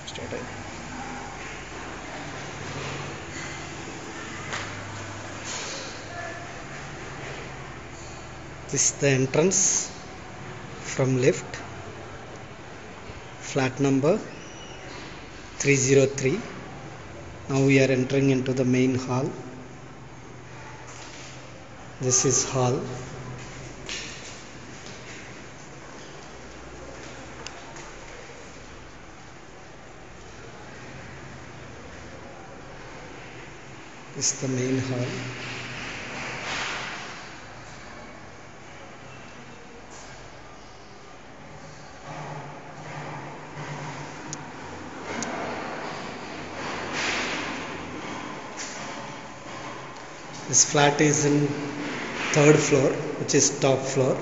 Start. This is the entrance from lift, flat number 303. Now we are entering into the main hall. This is hall. This is the main hall. This flat is in third floor, which is top floor,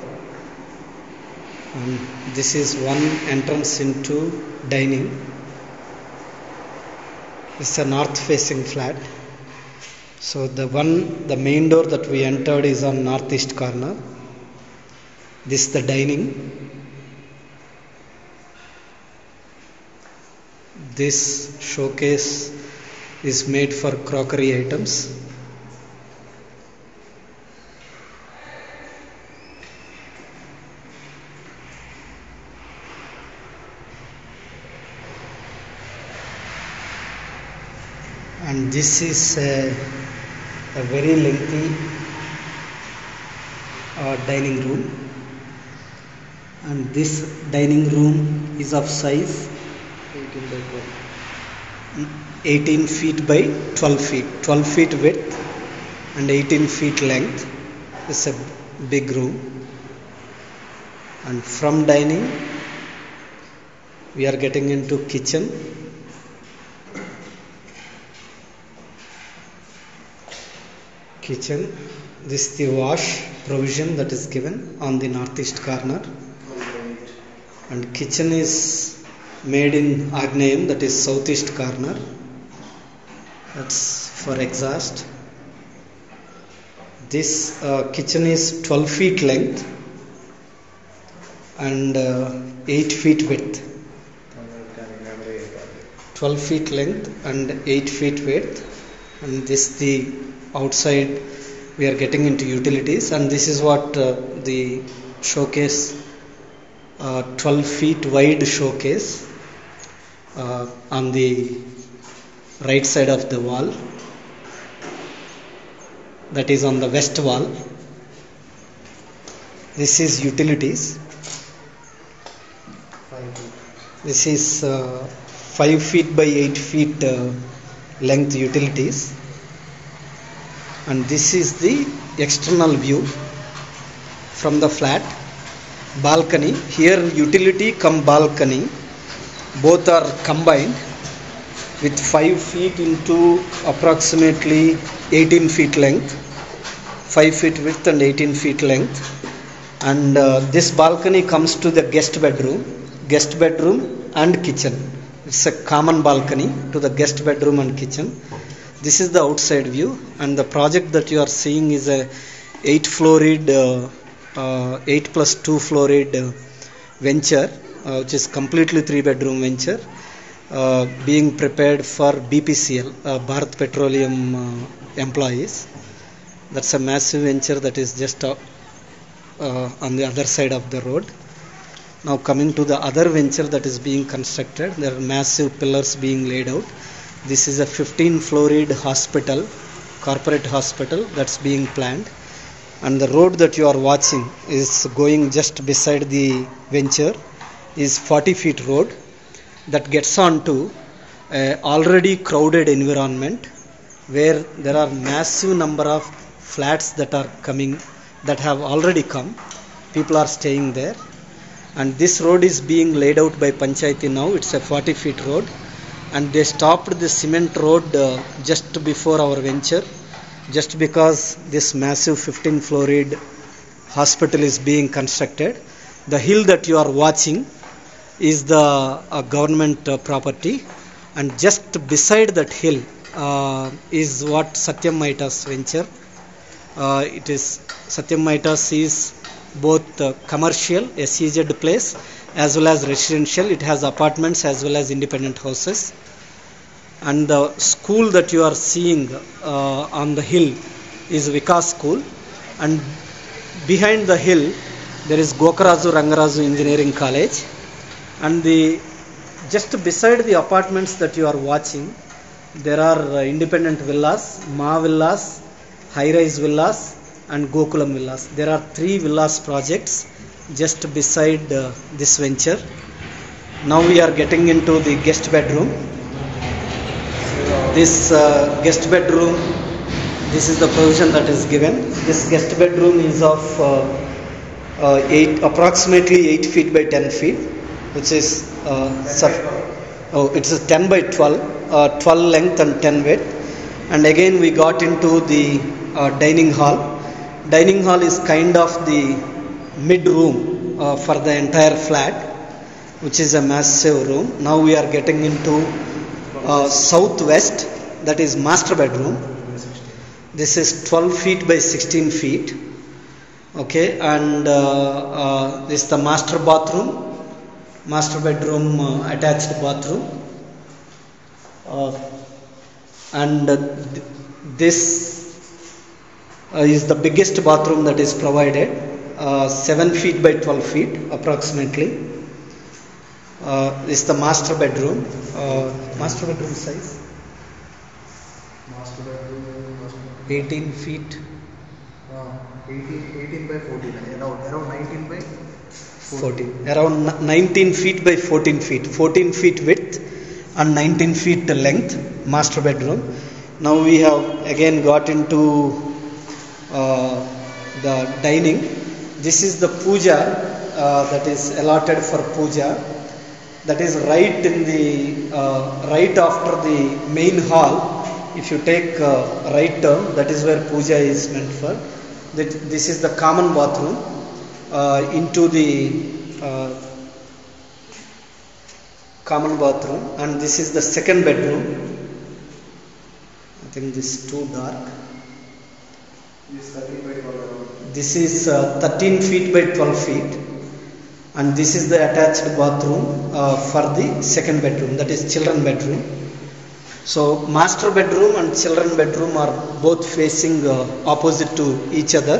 and this is one entrance into dining. It's a north facing flat, so the main door that we entered is on northeast corner. This is the dining. This showcase is made for crockery items. And this is a very lengthy dining room, and this dining room is of size 18 feet by 12 feet, 12 feet width and 18 feet length. It's a big room, and from dining we are getting into kitchen. This is the wash provision that is given on the northeast corner, and kitchen is made in Agneyam, that is southeast corner. That's for exhaust. This kitchen is 12 feet length and 8 feet width. 12 feet length and 8 feet width, and this is the outside. We are getting into utilities, and this is what the showcase, 12 feet wide showcase on the right side of the wall, that is on the west wall. This is utilities. This is 5 feet by 8 feet length utilities, and this is the external view from the flat. Balcony here, utility come balcony, both are combined with 5 feet into approximately 18 feet length, 5 feet width and 18 feet length. And this balcony comes to the guest bedroom and kitchen. It's a common balcony to the guest bedroom and kitchen. This is the outside view, and the project that you are seeing is a 8 plus 2 floored venture, which is completely 3-bedroom venture, being prepared for BPCL, Bharat Petroleum employees. That's a massive venture that is just on the other side of the road. Now coming to the other venture that is being constructed, there are massive pillars being laid out. This is a 15-floored hospital, corporate hospital, that's being planned, and the road that you are watching is going just beside the venture is 40 feet road that gets on to already crowded environment where there are massive number of flats that are coming, that have already come. People are staying there, and this road is being laid out by Panchayati now. It's a 40 feet road, and they stopped the cement road just before our venture, just because this massive 15-floored hospital is being constructed. The hill that you are watching is the government property, and just beside that hill is what Satyam Maitas venture. It is Satyam Maitas is both commercial SEZ place as well as residential. It has apartments as well as independent houses. And the school that you are seeing on the hill is Vikas School, and behind the hill there is Gokarazu Rangarazu Engineering College, and just beside the apartments that you are watching there are independent villas, Ma Villas, High Rise Villas and Gokulam Villas. There are 3 villas projects just beside this venture. Now we are getting into the guest bedroom. This guest bedroom, this is the provision that is given. This guest bedroom is of approximately 8 feet by 10 feet, which is it's a 10 by 12, 12 length and 10 width. And again we got into the dining hall. Dining hall is kind of the mid room for the entire flat, which is a massive room. Now we are getting into southwest, that is master bedroom. This is 12 feet by 16 feet. Okay, and this is the master bathroom, master bedroom, attached bathroom, and this is the biggest bathroom that is provided, 7 feet by 12 feet approximately. This is the master bedroom. Master bedroom size? Master bedroom 18 feet. 18 by 14, around 19 by 14. Around 19 feet by 14 feet. 14 feet width and 19 feet length, master bedroom. Now we have again got into the dining. This is the puja that is allotted for puja. That is right in the right after the main hall. If you take right turn, that is where puja is meant for. This is the common bathroom into the common bathroom, and this is the second bedroom. I think this is too dark. This is 13 feet by 12 feet, and this is the attached bathroom for the second bedroom, that is children bedroom. So master bedroom and children bedroom are both facing opposite to each other.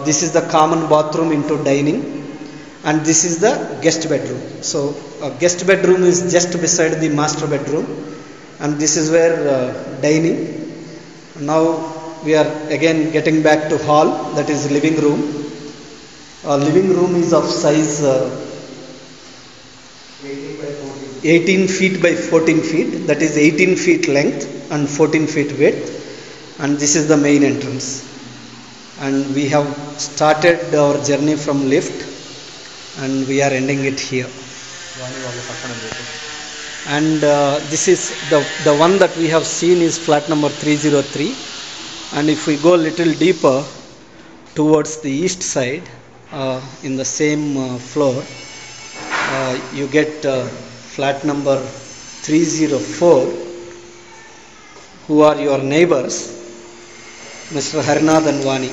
This is the common bathroom into dining, and this is the guest bedroom. So guest bedroom is just beside the master bedroom, and this is where dining. Now we are again getting back to hall, that is living room. Living room is of size 18 feet by 14 feet, that is 18 feet length and 14 feet width, and this is the main entrance. And we have started our journey from lift and we are ending it here. And this is the one that we have seen is flat number 303, and if we go a little deeper towards the east side, in the same floor, you get flat number 304, who are your neighbors, Mr. Harinath and Vani.